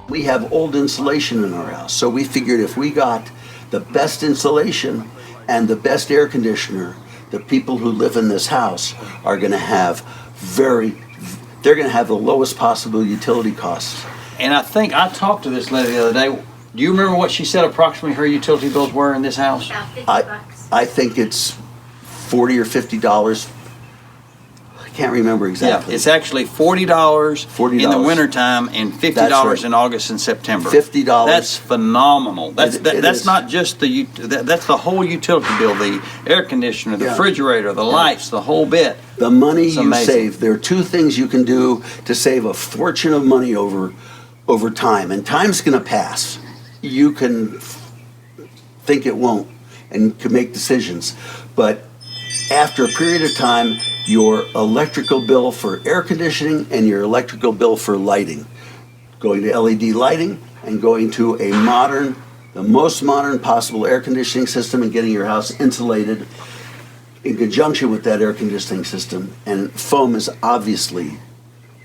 We have old insulation in our house, so we figured if we got the best insulation and the best air conditioner, the people who live in this house are going to have they're going to have the lowest possible utility costs. And I think I talked to this lady the other day. Do you remember what she said approximately her utility bills were in this house? About 50 bucks. I think it's $40 or $50. I can't remember exactly. Yeah, it's actually $40 in the wintertime and $50 in August and September. $50. That's phenomenal. That's is. not just that's the whole utility bill, the air conditioner, the refrigerator, the lights, the whole bit. The money you amazing. save, there are two things you can do to save a fortune of money over time, and time's going to pass. You can think it won't and can make decisions, but after a period of time, your electrical bill for air conditioning and your electrical bill for lighting, going to LED lighting and going to the most modern possible air conditioning system and getting your house insulated in conjunction with that air conditioning system. And foam is obviously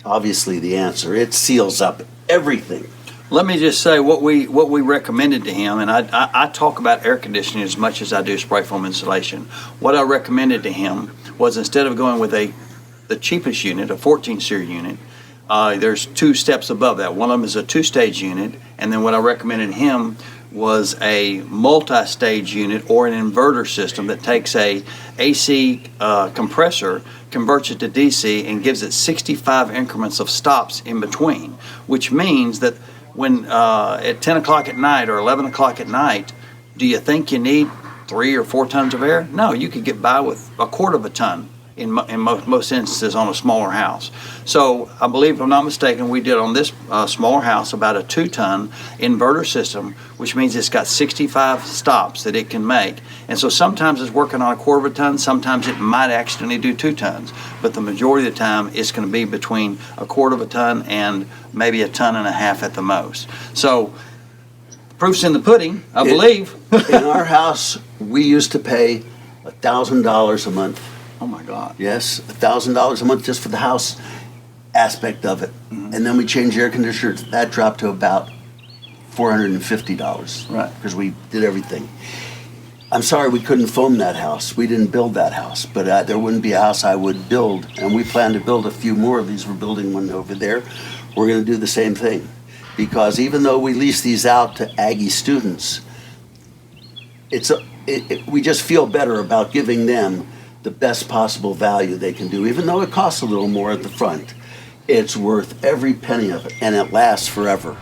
the answer. It seals up everything. Let me just say what we recommended to him, and I talk about air conditioning as much as I do spray foam insulation. What I recommended to him was, instead of going with the cheapest unit, a 14-SEER unit, there's two steps above that. One of them is a two-stage unit, and then what I recommended him was a multi-stage unit or an inverter system that takes a AC compressor, converts it to DC, and gives it 65 increments of stops in between, which means that when at 10 o'clock at night or 11 o'clock at night, do you think you need 3 or 4 tons of air? No, you could get by with a quarter of a ton in most instances on a smaller house. So I believe, if I'm not mistaken, we did on this smaller house about a 2-ton inverter system, which means it's got 65 stops that it can make. And so sometimes it's working on a quarter of a ton, sometimes it might actually do 2 tons. But the majority of the time it's going to be between a quarter of a ton and maybe a ton and a half at the most. So proof's in the pudding, I believe. In our house, we used to pay $1,000 a month. Oh my God. Yes, $1,000 a month just for the house aspect of it. Mm-hmm. And then we changed the air conditioner. That dropped to about $450. Right. Because we did everything. I'm sorry we couldn't foam that house. We didn't build that house. But there wouldn't be a house I would build. And we plan to build a few more of these. We're building one over there. We're going to do the same thing. Because even though we lease these out to Aggie students, we just feel better about giving them the best possible value they can do. Even though it costs a little more at the front, it's worth every penny of it, and it lasts forever.